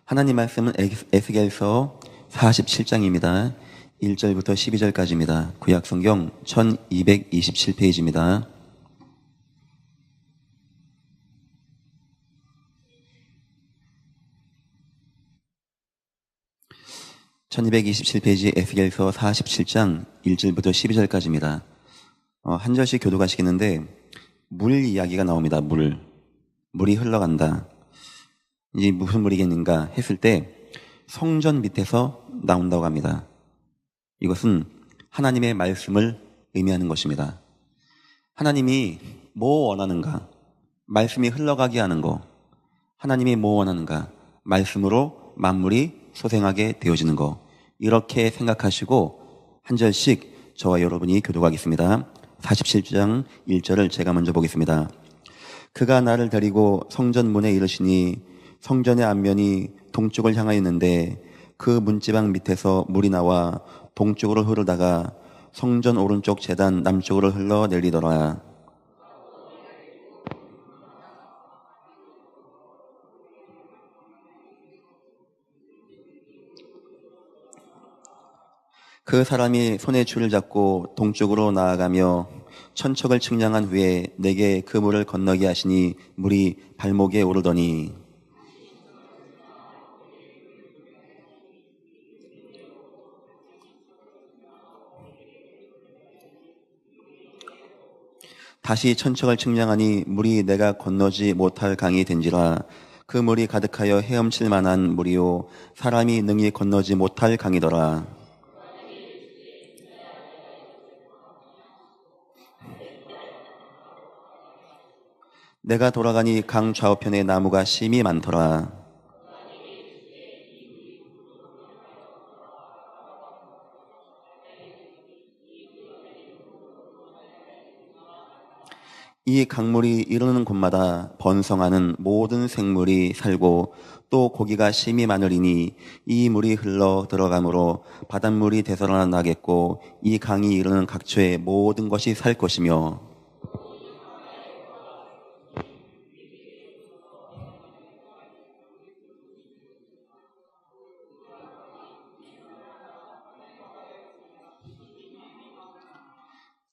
하나님 말씀은 에스겔서 47장입니다. 1절부터 12절까지입니다. 구약성경 1227페이지입니다. (1227페이지) 에스겔서 47장 1절부터 12절까지입니다. 한 절씩 교독하시겠는데 물 이야기가 나옵니다. 물이 흘러간다. 이제 무슨 물이겠는가 했을 때 성전 밑에서 나온다고 합니다. 이것은 하나님의 말씀을 의미하는 것입니다. 하나님이 뭐 원하는가? 말씀이 흘러가게 하는 거. 하나님이 뭐 원하는가? 말씀으로 만물이 소생하게 되어지는 거. 이렇게 생각하시고 한 절씩 저와 여러분이 교독하겠습니다. 47장 1절을 제가 먼저 보겠습니다. 그가 나를 데리고 성전 문에 이르시니 성전의 앞면이 동쪽을 향하였는데 그 문지방 밑에서 물이 나와 동쪽으로 흐르다가 성전 오른쪽 제단 남쪽으로 흘러내리더라. 그 사람이 손에 줄을 잡고 동쪽으로 나아가며 천척을 측량한 후에 내게 그 물을 건너게 하시니 물이 발목에 오르더니 다시 천척을 측량하니 물이 내가 건너지 못할 강이 된지라. 그 물이 가득하여 헤엄칠 만한 물이요 사람이 능히 건너지 못할 강이더라. 내가 돌아가니 강 좌우편에 나무가 심이 많더라. 이 강물이 이르는 곳마다 번성하는 모든 생물이 살고 또 고기가 심이 많으리니 이 물이 흘러 들어가므로 바닷물이 되살아나겠고 이 강이 이르는 각처에 모든 것이 살 것이며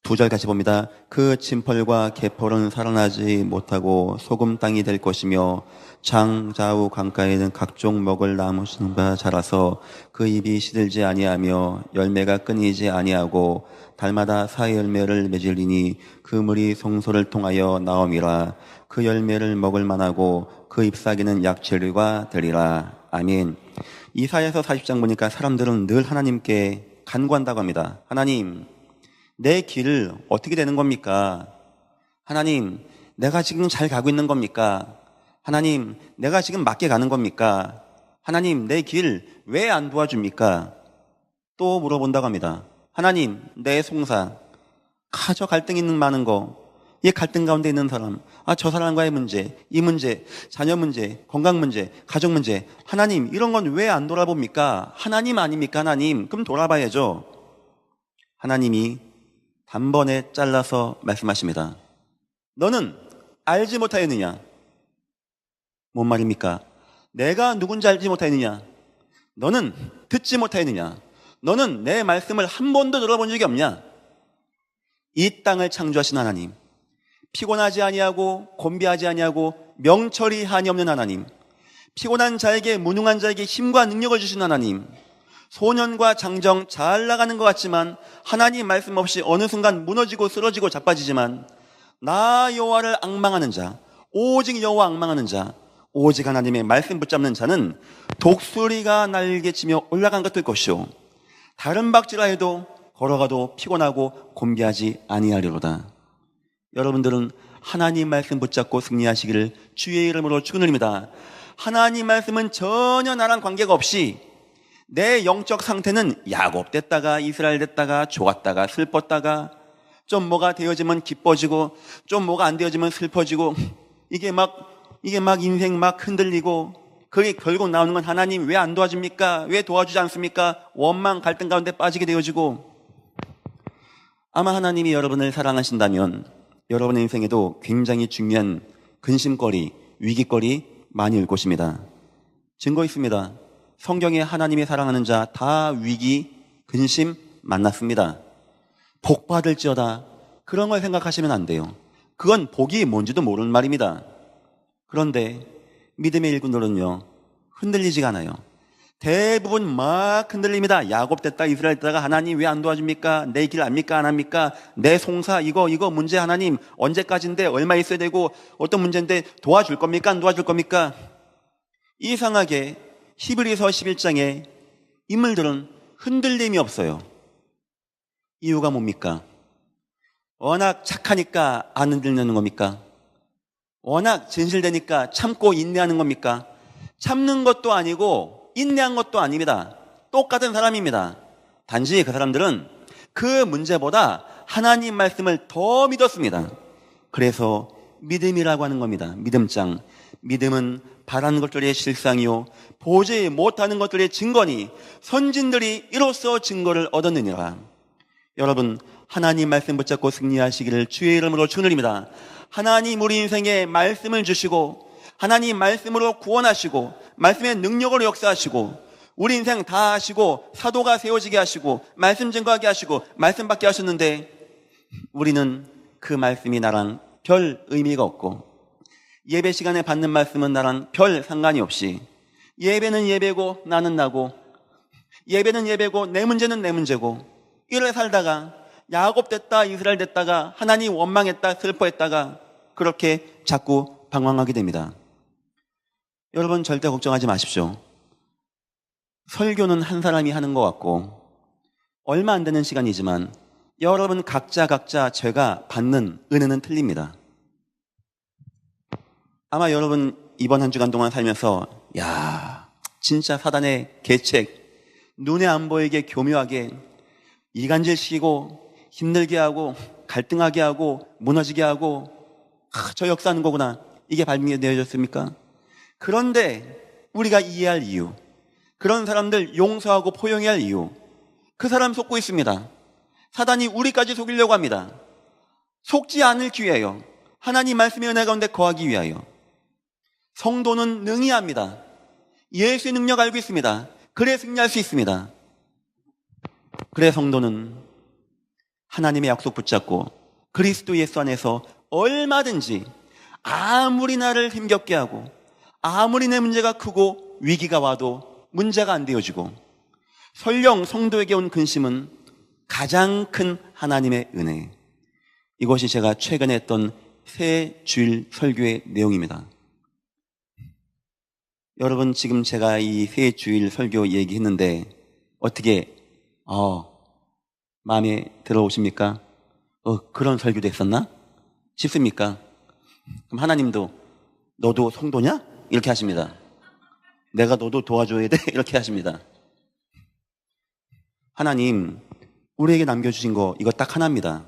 두 절 같이 봅니다. 그 진펄과 개펄은 살아나지 못하고 소금 땅이 될 것이며 장 좌우 강가에는 각종 먹을 나무 수가 자라서 그 잎이 시들지 아니하며 열매가 끊이지 아니하고 달마다 사 열매를 맺으리니 그 물이 송소를 통하여 나옴이라. 그 열매를 먹을 만하고 그 잎사귀는 약재료가 되리라. 아멘. 이사야서 40장 보니까 사람들은 늘 하나님께 간구한다고 합니다. 하나님, 내 길 어떻게 되는 겁니까? 하나님, 내가 지금 잘 가고 있는 겁니까? 하나님, 내가 지금 맞게 가는 겁니까? 하나님, 내 길 왜 안 도와줍니까? 또 물어본다고 합니다. 하나님, 내 송사, 저 갈등 있는 많은 거, 이 갈등 가운데 있는 사람, 저 사람과의 문제, 이 문제, 자녀 문제, 건강 문제, 가족 문제, 하나님, 이런 건 왜 안 돌아봅니까? 하나님 아닙니까? 하나님, 그럼 돌아봐야죠. 하나님이 단번에 잘라서 말씀하십니다. 너는 알지 못하였느냐? 뭔 말입니까? 내가 누군지 알지 못하였느냐? 너는 듣지 못하였느냐? 너는 내 말씀을 한 번도 들어본 적이 없냐? 이 땅을 창조하신 하나님, 피곤하지 아니하고 곤비하지 아니하고 명철이 한이 없는 하나님, 피곤한 자에게 무능한 자에게 힘과 능력을 주신 하나님, 소년과 장정 잘 나가는 것 같지만 하나님 말씀 없이 어느 순간 무너지고 쓰러지고 자빠지지만 나 여호와를 앙망하는 자, 오직 여호와 앙망하는 자, 오직 하나님의 말씀 붙잡는 자는 독수리가 날개치며 올라간 것 될 것이요 다른 박지라 해도 걸어가도 피곤하고 곤비하지 아니하리로다. 여러분들은 하나님 말씀 붙잡고 승리하시기를 주의 이름으로 축원드립니다. 하나님 말씀은 전혀 나랑 관계가 없이 내 영적 상태는 야곱 됐다가 이스라엘 됐다가 좋았다가 슬펐다가 좀 뭐가 되어지면 기뻐지고 좀 뭐가 안 되어지면 슬퍼지고 이게 막 인생 막 흔들리고 그게 결국 나오는 건 하나님 왜 안 도와줍니까? 왜 도와주지 않습니까? 원망 갈등 가운데 빠지게 되어지고 아마 하나님이 여러분을 사랑하신다면 여러분의 인생에도 굉장히 중요한 근심거리, 위기거리 많이 올 것입니다. 증거 있습니다. 성경에 하나님이 사랑하는 자 다 위기, 근심 만났습니다. 복 받을지어다. 그런 걸 생각하시면 안 돼요. 그건 복이 뭔지도 모르는 말입니다. 그런데 믿음의 일꾼들은요, 흔들리지가 않아요. 대부분 막 흔들립니다. 야곱 됐다, 이스라엘 됐다가 하나님 왜 안 도와줍니까? 내 길 압니까? 안 합니까? 내 송사 이거 문제 하나님 언제까지인데 얼마 있어야 되고 어떤 문제인데 도와줄 겁니까? 안 도와줄 겁니까? 이상하게 히브리서 11장에 인물들은 흔들림이 없어요. 이유가 뭡니까? 워낙 착하니까 안 흔들리는 겁니까? 워낙 진실되니까 참고 인내하는 겁니까? 참는 것도 아니고 인내한 것도 아닙니다. 똑같은 사람입니다. 단지 그 사람들은 그 문제보다 하나님 말씀을 더 믿었습니다. 그래서 믿음이라고 하는 겁니다. 믿음장. 믿음은 바라는 것들의 실상이요 보지 못하는 것들의 증거니 선진들이 이로써 증거를 얻었느니라. 여러분, 하나님 말씀 붙잡고 승리하시기를 주의 이름으로 축원드립니다. 하나님 우리 인생에 말씀을 주시고 하나님 말씀으로 구원하시고 말씀의 능력으로 역사하시고 우리 인생 다 하시고 사도가 세워지게 하시고 말씀 증거하게 하시고 말씀 받게 하셨는데 우리는 그 말씀이 나랑 별 의미가 없고 예배 시간에 받는 말씀은 나랑 별 상관이 없이 예배는 예배고 나는 나고 예배는 예배고 내 문제는 내 문제고 이래 살다가 야곱 됐다 이스라엘 됐다가 하나님 원망했다 슬퍼했다가 그렇게 자꾸 방황하게 됩니다. 여러분 절대 걱정하지 마십시오. 설교는 한 사람이 하는 것 같고 얼마 안 되는 시간이지만 여러분 각자 제가 받는 은혜는 틀립니다. 아마 여러분 이번 한 주간 동안 살면서 야 진짜 사단의 계책 눈에 안 보이게 교묘하게 이간질시키고 힘들게 하고 갈등하게 하고 무너지게 하고 저 역사하는 거구나 이게 발견되어졌습니까? 그런데 우리가 이해할 이유 그런 사람들 용서하고 포용해야 할 이유 그 사람 속고 있습니다. 사단이 우리까지 속이려고 합니다. 속지 않기 위하여 하나님 말씀의 은혜 가운데 거하기 위하여 성도는 능히 합니다. 예수의 능력 알고 있습니다. 그래 승리할 수 있습니다. 그래 성도는 하나님의 약속 붙잡고 그리스도 예수 안에서 얼마든지 아무리 나를 힘겹게 하고 아무리 내 문제가 크고 위기가 와도 문제가 안 되어지고 설령 성도에게 온 근심은 가장 큰 하나님의 은혜. 이것이 제가 최근에 했던 새 주일 설교의 내용입니다. 여러분 지금 제가 이 새 주일 설교 얘기했는데 어떻게 마음에 들어오십니까? 그런 설교도 했었나? 싶습니까? 그럼 하나님도 너도 성도냐? 이렇게 하십니다. 내가 너도 도와줘야 돼? 이렇게 하십니다. 하나님 우리에게 남겨주신 거 이거 딱 하나입니다.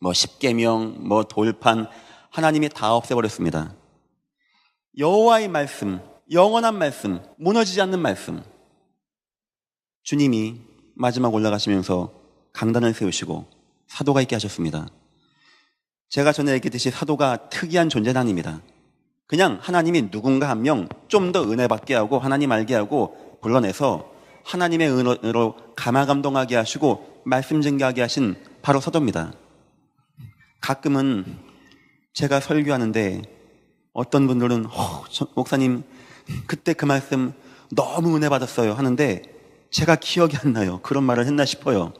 뭐 십계명, 뭐 돌판 하나님이 다 없애버렸습니다. 여호와의 말씀, 영원한 말씀, 무너지지 않는 말씀. 주님이 마지막 올라가시면서 강단을 세우시고 사도가 있게 하셨습니다. 제가 전에 얘기했듯이 사도가 특이한 존재는 아닙니다. 그냥 하나님이 누군가 한 명 좀 더 은혜 받게 하고 하나님 알게 하고 불러내서 하나님의 은혜로 감화감동하게 하시고 말씀 증거하게 하신 바로 사도입니다. 가끔은 제가 설교하는데 어떤 분들은 목사님 그때 그 말씀 너무 은혜 받았어요 하는데 제가 기억이 안 나요. 그런 말을 했나 싶어요.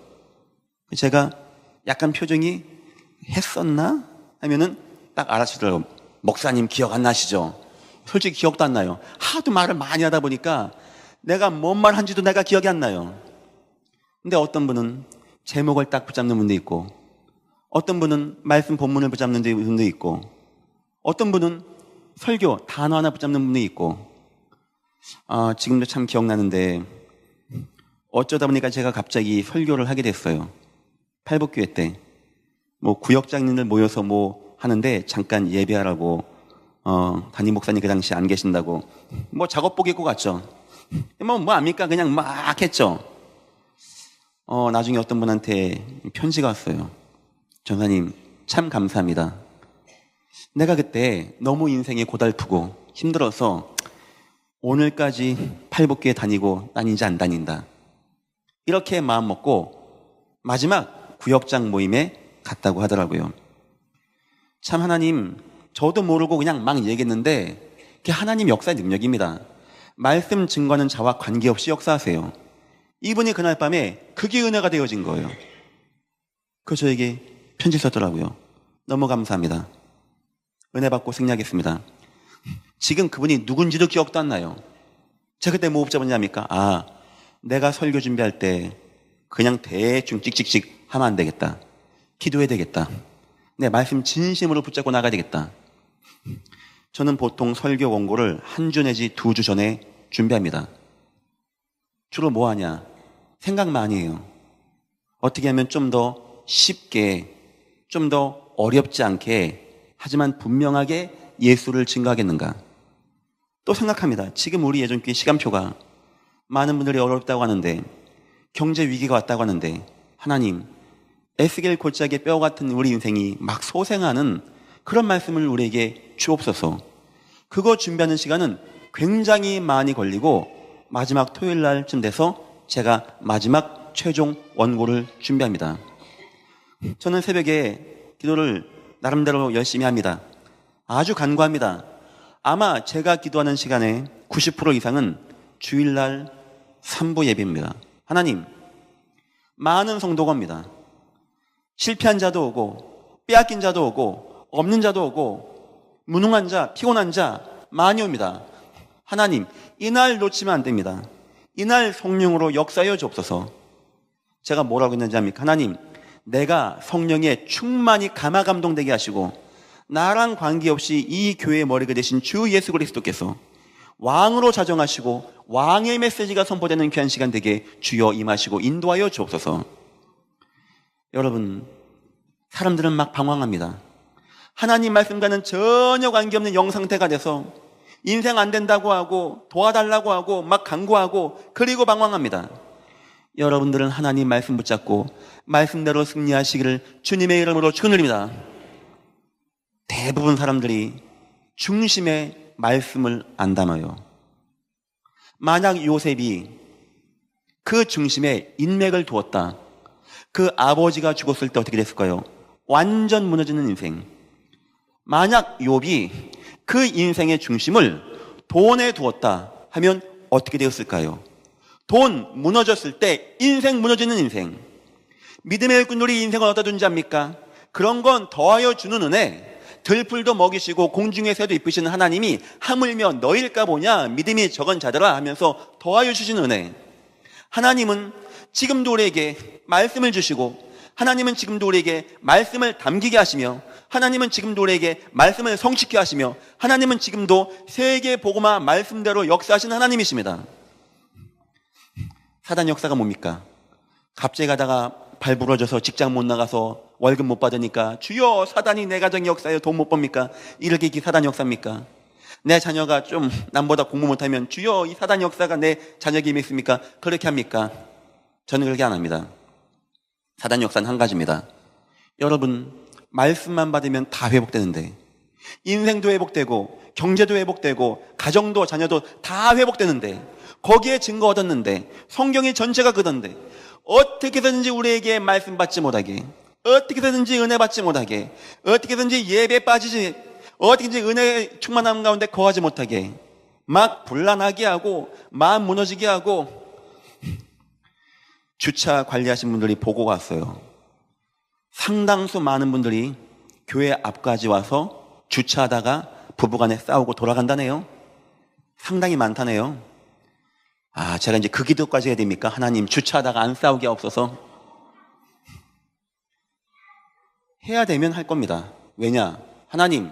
제가 약간 표정이 했었나? 하면은 딱 알아주더라고요. 목사님 기억 안 나시죠? 솔직히 기억도 안 나요. 하도 말을 많이 하다 보니까 내가 뭔 말 한지도 내가 기억이 안 나요. 근데 어떤 분은 제목을 딱 붙잡는 분도 있고 어떤 분은 말씀 본문을 붙잡는 분도 있고 어떤 분은 설교 단어 하나 붙잡는 분도 있고 지금도 참 기억나는데 어쩌다 보니까 제가 갑자기 설교를 하게 됐어요. 팔복교회 때 뭐 구역장님들 모여서 뭐 하는데 잠깐 예배하라고 담임 목사님 그 당시 안 계신다고 뭐 작업복 입고 갔죠. 뭐 압니까? 그냥 막 했죠. 나중에 어떤 분한테 편지가 왔어요. 전사님 참 감사합니다. 내가 그때 너무 인생이 고달프고 힘들어서 오늘까지 팔복교에 다니고 난 이제 안 다닌다. 이렇게 마음 먹고 마지막 구역장 모임에 갔다고 하더라고요. 참 하나님, 저도 모르고 그냥 막 얘기했는데 그게 하나님 역사의 능력입니다. 말씀 증거하는 자와 관계없이 역사하세요. 이분이 그날 밤에 그게 은혜가 되어진 거예요. 그래서 저에게 편지 썼더라고요. 너무 감사합니다. 은혜 받고 승리하겠습니다. 지금 그분이 누군지도 기억도 안 나요. 제가 그때 뭐 붙잡았냐니까? 아, 내가 설교 준비할 때 그냥 대충 찍찍찍 하면 안 되겠다. 기도해야 되겠다. 내 말씀 진심으로 붙잡고 나가야 되겠다. 저는 보통 설교 원고를 한 주 내지 2주 전에 준비합니다. 주로 뭐 하냐? 생각 많이 해요. 어떻게 하면 좀 더 쉽게, 좀 더 어렵지 않게, 하지만 분명하게 예수를 증거하겠는가? 또 생각합니다. 지금 우리 예전교회 시간표가 많은 분들이 어렵다고 하는데, 경제 위기가 왔다고 하는데, 하나님, 에스겔 골짜기의 뼈 같은 우리 인생이 막 소생하는 그런 말씀을 우리에게 주옵소서. 그거 준비하는 시간은 굉장히 많이 걸리고 마지막 토요일 날쯤 돼서 제가 마지막 최종 원고를 준비합니다. 저는 새벽에 기도를 나름대로 열심히 합니다. 아주 간구합니다. 아마 제가 기도하는 시간의 90% 이상은 주일날 3부 예배입니다. 하나님, 많은 성도가 옵니다. 실패한 자도 오고 빼앗긴 자도 오고 없는 자도 오고 무능한 자, 피곤한 자 많이 옵니다. 하나님, 이날 놓치면 안 됩니다. 이날 성령으로 역사하여 주옵소서. 제가 뭐라고 했는지 압니까? 하나님, 내가 성령에 충만히 감화감동되게 하시고 나랑 관계없이 이 교회의 머리가 되신 주 예수 그리스도께서 왕으로 자정하시고 왕의 메시지가 선포되는 귀한 시간 되게 주여 임하시고 인도하여 주옵소서. 여러분, 사람들은 막 방황합니다. 하나님 말씀과는 전혀 관계없는 영상태가 돼서 인생 안 된다고 하고 도와달라고 하고 막 간구하고 그리고 방황합니다. 여러분들은 하나님 말씀 붙잡고 말씀대로 승리하시기를 주님의 이름으로 축원드립니다. 대부분 사람들이 중심에 말씀을 안 담아요. 만약 요셉이 그 중심에 인맥을 두었다. 그 아버지가 죽었을 때 어떻게 됐을까요? 완전 무너지는 인생. 만약 욥이 그 인생의 중심을 돈에 두었다 하면 어떻게 되었을까요? 돈 무너졌을 때 인생 무너지는 인생. 믿음의 일꾼들이 인생을 어디다 둔지 압니까? 그런 건 더하여 주는 은혜. 들풀도 먹이시고 공중의 새도 입히시는 하나님이 하물며 너일까 보냐 믿음이 적은 자들아 하면서 더하여 주시는 은혜. 하나님은 지금도 우리에게 말씀을 주시고 하나님은 지금도 우리에게 말씀을 담기게 하시며 하나님은 지금도 우리에게 말씀을 성취케 하시며 하나님은 지금도 세계 복음화 말씀대로 역사하시는 하나님이십니다. 사단 역사가 뭡니까? 갑자기 가다가 발 부러져서 직장 못 나가서 월급 못 받으니까 주여 사단이 내 가정 역사에 돈 못 법니까? 이렇게 사단 역사입니까? 내 자녀가 좀 남보다 공부 못하면 주여 이 사단 역사가 내 자녀에게 있습니까? 그렇게 합니까? 저는 그렇게 안 합니다. 사단 역사는 한 가지입니다. 여러분, 말씀만 받으면 다 회복되는데 인생도 회복되고 경제도 회복되고 가정도 자녀도 다 회복되는데 거기에 증거 얻었는데 성경의 전체가 그던데 어떻게 해서든지 우리에게 말씀 받지 못하게, 어떻게 해서든지 은혜 받지 못하게, 어떻게 해서든지 예배 빠지지, 어떻게든지 은혜 충만함 가운데 거하지 못하게 막 불안하게 하고 마음 무너지게 하고. 주차 관리하신 분들이 보고가 왔어요. 상당수 많은 분들이 교회 앞까지 와서 주차하다가 부부간에 싸우고 돌아간다네요. 상당히 많다네요. 아, 제가 이제 그 기도까지 해야 됩니까? 하나님, 주차하다가 안 싸우게 없어서. 해야 되면 할 겁니다. 왜냐? 하나님,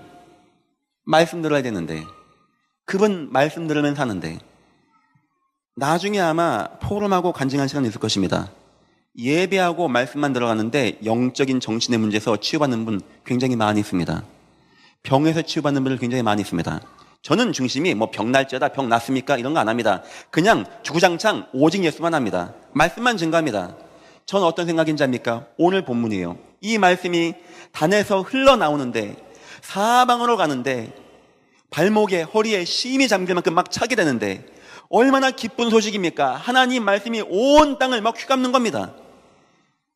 말씀 들어야 되는데, 그분 말씀 들으면 사는데, 나중에 아마 포럼하고 간증한 시간이 있을 것입니다. 예배하고 말씀만 들어가는데 영적인 정신의 문제에서 치유받는 분 굉장히 많이 있습니다. 병에서 치유받는 분들 굉장히 많이 있습니다. 저는 중심이 뭐 병날지어다, 병 났습니까? 이런 거 안 합니다. 그냥 주구장창 오직 예수만 합니다. 말씀만 증거합니다. 전 어떤 생각인지 압니까? 오늘 본문이에요. 이 말씀이 단에서 흘러나오는데 사방으로 가는데 발목에 허리에 심이 잠길 만큼 막 차게 되는데 얼마나 기쁜 소식입니까? 하나님 말씀이 온 땅을 막 휘감는 겁니다.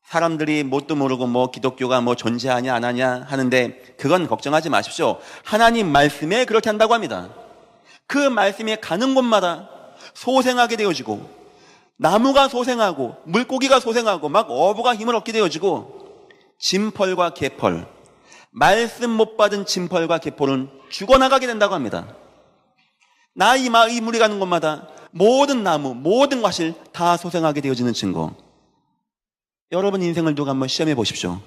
사람들이 뭣도 모르고 뭐 기독교가 뭐 존재하냐 안 하냐 하는데 그건 걱정하지 마십시오. 하나님 말씀에 그렇게 한다고 합니다. 그 말씀에 가는 곳마다 소생하게 되어지고 나무가 소생하고 물고기가 소생하고 막 어부가 힘을 얻게 되어지고 진펄과 개펄, 말씀 못 받은 진펄과 개펄은 죽어나가게 된다고 합니다. 이 물이 가는 곳마다 모든 나무, 모든 과실 다 소생하게 되어지는 증거. 여러분 인생을 두고 한번 시험해 보십시오.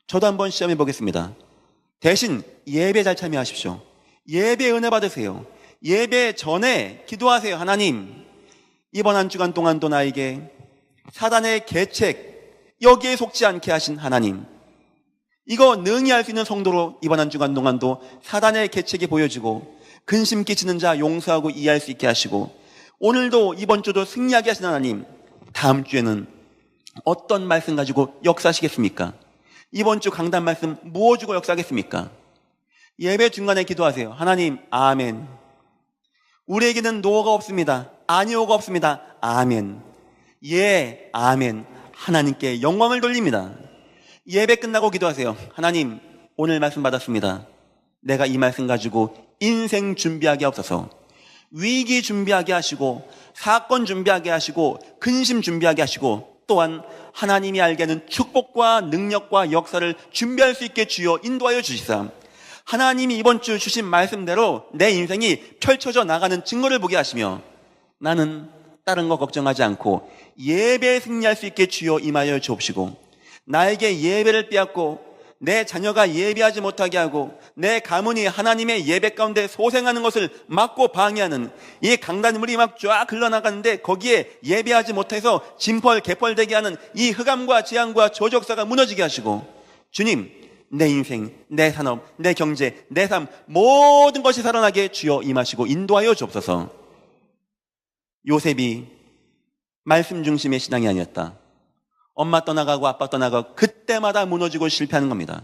저도 한번 시험해 보겠습니다. 대신 예배 잘 참여하십시오. 예배 은혜 받으세요. 예배 전에 기도하세요. 하나님, 이번 한 주간 동안도 나에게 사단의 계책, 여기에 속지 않게 하신 하나님, 이거 능히 할 수 있는 성도로 이번 한 주간 동안도 사단의 계책이 보여지고 근심 끼치는 자 용서하고 이해할 수 있게 하시고 오늘도 이번 주도 승리하게 하신 하나님, 다음 주에는 어떤 말씀 가지고 역사하시겠습니까? 이번 주 강단 말씀 무엇 주고 역사하겠습니까? 예배 중간에 기도하세요. 하나님, 아멘. 우리에게는 노가 없습니다. 아니오가 없습니다. 아멘. 예, 아멘. 하나님께 영광을 돌립니다. 예배 끝나고 기도하세요. 하나님, 오늘 말씀 받았습니다. 내가 이 말씀 가지고 인생 준비하게 하옵소서. 위기 준비하게 하시고 사건 준비하게 하시고 근심 준비하게 하시고 또한 하나님이 알게 하는 축복과 능력과 역사를 준비할 수 있게 주여 인도하여 주시사 하나님이 이번 주 주신 말씀대로 내 인생이 펼쳐져 나가는 증거를 보게 하시며 나는 다른 거 걱정하지 않고 예배에 승리할 수 있게 주여 임하여 주옵시고 나에게 예배를 빼앗고 내 자녀가 예배하지 못하게 하고 내 가문이 하나님의 예배 가운데 소생하는 것을 막고 방해하는 이 강단물이 막 쫙 흘러나가는데 거기에 예배하지 못해서 진펄 개펄 되게 하는 이 흑암과 재앙과 저적사가 무너지게 하시고 주님, 내 인생, 내 산업, 내 경제, 내 삶 모든 것이 살아나게 주여 임하시고 인도하여 주옵소서. 요셉이 말씀 중심의 신앙이 아니었다. 엄마 떠나가고 아빠 떠나가고 그때마다 무너지고 실패하는 겁니다.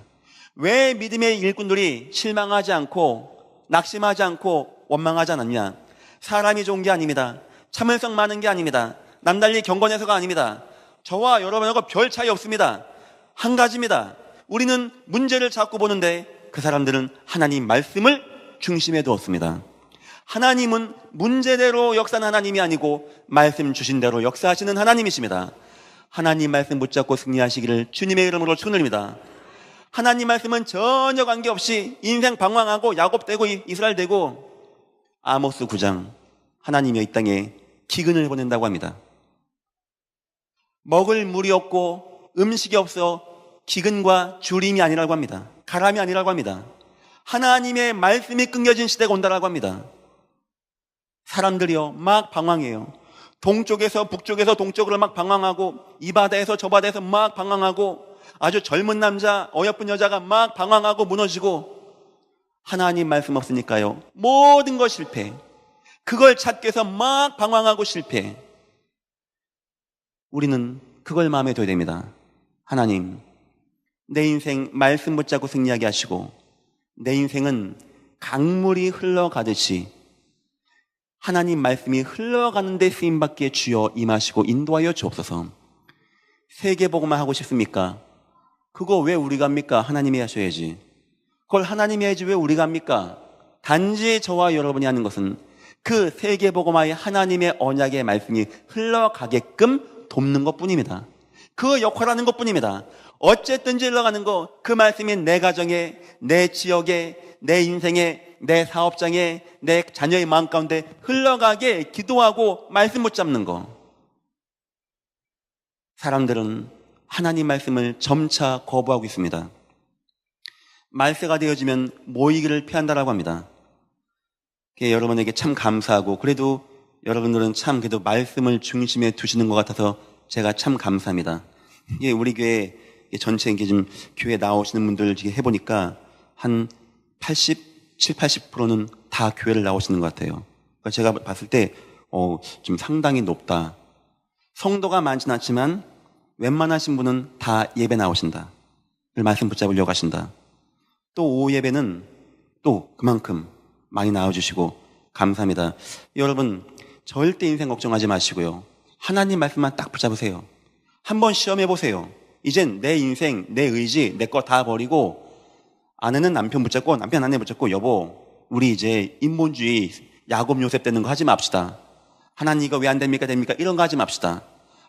왜 믿음의 일꾼들이 실망하지 않고 낙심하지 않고 원망하지 않았냐? 사람이 좋은 게 아닙니다. 참을성 많은 게 아닙니다. 남달리 경건해서가 아닙니다. 저와 여러분하고 별 차이 없습니다. 한 가지입니다. 우리는 문제를 자꾸 보는데 그 사람들은 하나님 말씀을 중심에 두었습니다. 하나님은 문제대로 역사하는 하나님이 아니고 말씀 주신 대로 역사하시는 하나님이십니다. 하나님 말씀 붙잡고 승리하시기를 주님의 이름으로 축원드립니다. 하나님 말씀은 전혀 관계없이 인생 방황하고 야곱되고 이스라엘 되고 아모스 9장 하나님이 이 땅에 기근을 보낸다고 합니다. 먹을 물이 없고 음식이 없어 기근과 주림이 아니라고 합니다. 가람이 아니라고 합니다. 하나님의 말씀이 끊겨진 시대가 온다라고 합니다. 사람들이요 막 방황해요. 동쪽에서 북쪽에서 동쪽으로 막 방황하고 이 바다에서 저 바다에서 막 방황하고 아주 젊은 남자 어여쁜 여자가 막 방황하고 무너지고 하나님 말씀 없으니까요 모든 것 실패. 그걸 찾기 위해서 막 방황하고 실패. 우리는 그걸 마음에 둬야 됩니다. 하나님, 내 인생 말씀 붙잡고 승리하게 하시고 내 인생은 강물이 흘러가듯이 하나님 말씀이 흘러가는 데 쓰임받기에 주여 임하시고 인도하여 주옵소서. 세계복음만 하고 싶습니까? 그거 왜 우리가 합니까? 하나님이 하셔야지. 그걸 하나님이 해야지 왜 우리가 합니까? 단지 저와 여러분이 하는 것은 그 세계복음화의 하나님의 언약의 말씀이 흘러가게끔 돕는 것뿐입니다. 그 역할하는 것뿐입니다. 어쨌든지 흘러가는 거, 그 말씀이 내 가정에, 내 지역에, 내 인생에, 내 사업장에, 내 자녀의 마음 가운데 흘러가게 기도하고 말씀 붙잡는 거. 사람들은 하나님 말씀을 점차 거부하고 있습니다. 말세가 되어지면 모이기를 피한다라고 합니다. 여러분에게 참 감사하고 그래도 여러분들은 참 그래도 말씀을 중심에 두시는 것 같아서 제가 참 감사합니다. 우리 교회 전체 좀 교회 나오시는 분들 해보니까 한 80%는 다 교회를 나오시는 것 같아요. 그러니까 제가 봤을 때 좀 상당히 높다. 성도가 많진 않지만 웬만하신 분은 다 예배 나오신다. 말씀 붙잡으려고 하신다. 또 오후 예배는 또 그만큼 많이 나와주시고 감사합니다. 여러분 절대 인생 걱정하지 마시고요. 하나님 말씀만 딱 붙잡으세요. 한번 시험해 보세요. 이젠 내 인생, 내 의지, 내 거 다 버리고 아내는 남편 붙잡고 남편 아내 붙잡고 여보 우리 이제 인본주의 야곱 요셉 되는 거 하지 맙시다. 하나님 이거 왜 안 됩니까? 이런 거 하지 맙시다.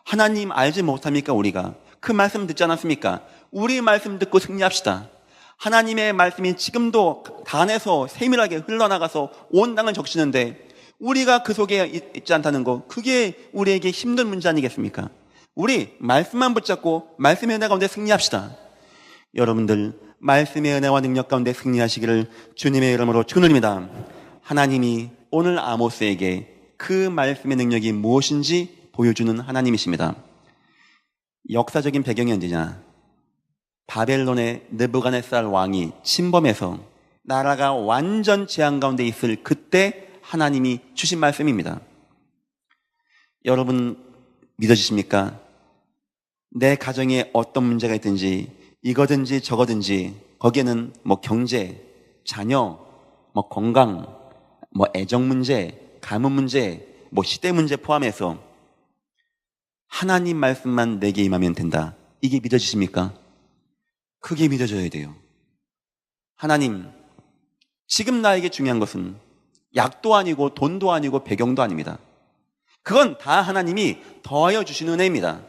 하나님 알지 못합니까? 우리가 그 말씀 듣지 않았습니까? 우리 말씀 듣고 승리합시다. 하나님의 말씀이 지금도 단에서 세밀하게 흘러나가서 온 땅을 적시는데 우리가 그 속에 있지 않다는 거, 그게 우리에게 힘든 문제 아니겠습니까? 우리 말씀만 붙잡고 말씀의 은혜 가운데 승리합시다. 여러분들 말씀의 은혜와 능력 가운데 승리하시기를 주님의 이름으로 축원드립니다. 하나님이 오늘 아모스에게 그 말씀의 능력이 무엇인지 보여주는 하나님이십니다. 역사적인 배경이 언제냐? 바벨론의 느부갓네살 왕이 침범해서 나라가 완전 재앙 가운데 있을 그때 하나님이 주신 말씀입니다. 여러분 믿어지십니까? 내 가정에 어떤 문제가 있든지 이거든지 저거든지 거기에는 뭐 경제, 자녀, 뭐 건강, 뭐 애정 문제, 가문 문제, 뭐 시대 문제 포함해서 하나님 말씀만 내게 임하면 된다. 이게 믿어지십니까? 그게 믿어져야 돼요. 하나님, 지금 나에게 중요한 것은 약도 아니고 돈도 아니고 배경도 아닙니다. 그건 다 하나님이 더하여 주신 은혜입니다.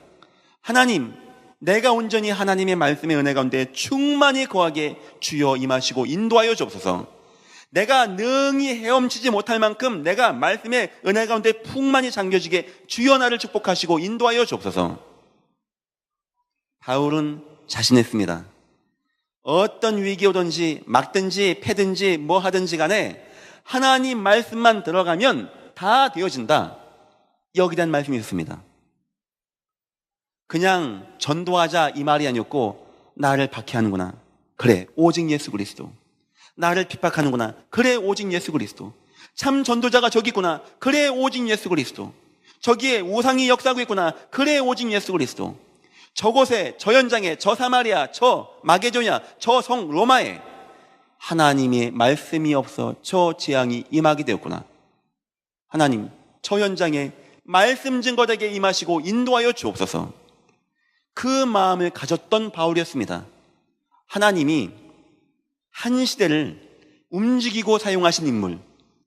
하나님, 내가 온전히 하나님의 말씀의 은혜 가운데 충만히 거하게 주여 임하시고 인도하여 주옵소서. 내가 능히 헤엄치지 못할 만큼 내가 말씀의 은혜 가운데 풍만히 잠겨지게 주여 나를 축복하시고 인도하여 주옵소서. 바울은 자신했습니다. 어떤 위기 오든지 막든지 패든지 뭐 하든지 간에 하나님 말씀만 들어가면 다 되어진다. 여기에 대한 말씀이 있습니다. 그냥 전도하자 이 말이 아니었고 나를 박해하는구나. 그래 오직 예수 그리스도. 나를 핍박하는구나. 그래 오직 예수 그리스도. 참 전도자가 저기 있구나. 그래 오직 예수 그리스도. 저기에 우상이 역사하고 있구나. 그래 오직 예수 그리스도. 저곳에 저 현장에 저 사마리아 저 마게도냐 저 성 로마에 하나님의 말씀이 없어 저 재앙이 임하게 되었구나. 하나님 저 현장에 말씀 증거되게 임하시고 인도하여 주옵소서. 그 마음을 가졌던 바울이었습니다. 하나님이 한 시대를 움직이고 사용하신 인물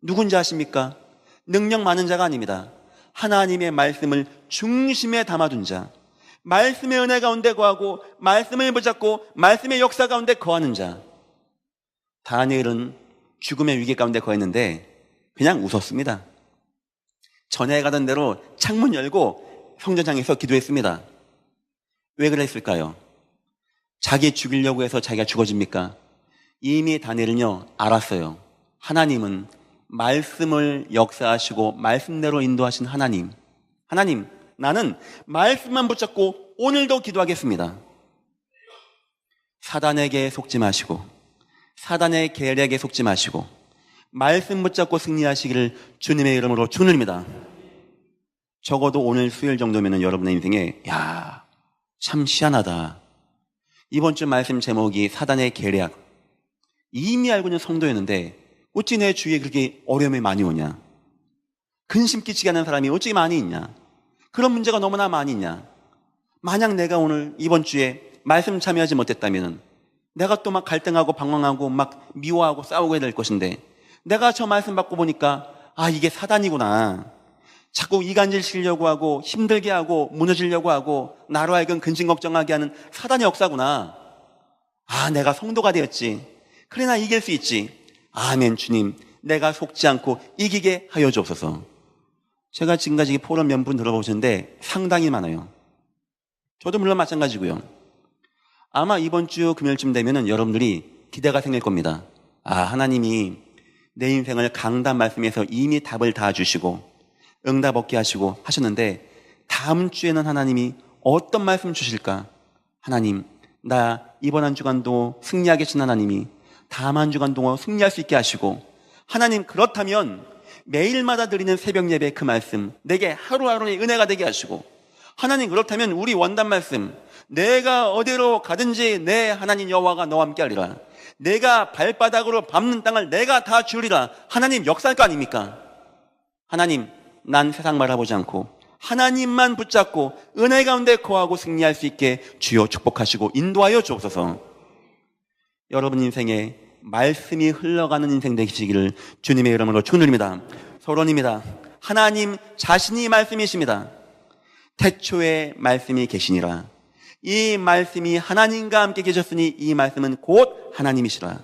누군지 아십니까? 능력 많은 자가 아닙니다. 하나님의 말씀을 중심에 담아둔 자, 말씀의 은혜 가운데 거하고 말씀을 붙잡고 말씀의 역사 가운데 거하는 자. 다니엘은 죽음의 위기 가운데 거했는데 그냥 웃었습니다. 전에 가던 대로 창문 열고 성전장에서 기도했습니다. 왜 그랬을까요? 자기 죽이려고 해서 자기가 죽어집니까? 이미 다니엘은요 알았어요. 하나님은 말씀을 역사하시고 말씀대로 인도하신 하나님. 하나님 나는 말씀만 붙잡고 오늘도 기도하겠습니다. 사단에게 속지 마시고 사단의 계략에 속지 마시고 말씀 붙잡고 승리하시기를 주님의 이름으로 축원드립니다. 적어도 오늘 수요일 정도면 여러분의 인생에 참 희한하다. 이번 주 말씀 제목이 사단의 계략. 이미 알고 있는 성도였는데 어찌 내 주위에 그렇게 어려움이 많이 오냐? 근심 끼치게 하는 사람이 어찌 많이 있냐? 그런 문제가 너무나 많이 있냐? 만약 내가 오늘 이번 주에 말씀 참여하지 못했다면 내가 또 막 갈등하고 방황하고 막 미워하고 싸우게 될 것인데 내가 저 말씀 받고 보니까 이게 사단이구나. 자꾸 이간질 시키려고 하고 힘들게 하고 무너지려고 하고 나로 하여금 근심 걱정하게 하는 사단의 역사구나. 내가 성도가 되었지. 그래 나 이길 수 있지. 아멘 주님 내가 속지 않고 이기게 하여 주옵소서. 제가 지금까지 포럼 몇 분 들어보셨는데 상당히 많아요. 저도 물론 마찬가지고요. 아마 이번 주 금요일쯤 되면은 여러분들이 기대가 생길 겁니다. 하나님이 내 인생을 강단 말씀에서 이미 답을 다 주시고 응답 얻게 하시고 하셨는데 다음 주에는 하나님이 어떤 말씀 주실까? 하나님 나 이번 한 주간도 승리하게 하신 하나님이 다음 한 주간 동안 승리할 수 있게 하시고 하나님 그렇다면 매일마다 드리는 새벽 예배 그 말씀 내게 하루하루의 은혜가 되게 하시고 하나님 그렇다면 우리 원단 말씀 내가 어디로 가든지 내 하나님 여호와가 너와 함께 하리라. 내가 발바닥으로 밟는 땅을 내가 다 주리라. 하나님 역사할 거 아닙니까? 하나님, 난 세상 바라보지 않고 하나님만 붙잡고 은혜 가운데 거하고 승리할 수 있게 주여 축복하시고 인도하여 주옵소서. 여러분 인생에 말씀이 흘러가는 인생 되시기를 주님의 이름으로 축원드립니다. 서론입니다. 하나님 자신이 말씀이십니다. 태초에 말씀이 계시니라. 이 말씀이 하나님과 함께 계셨으니 이 말씀은 곧 하나님이시라.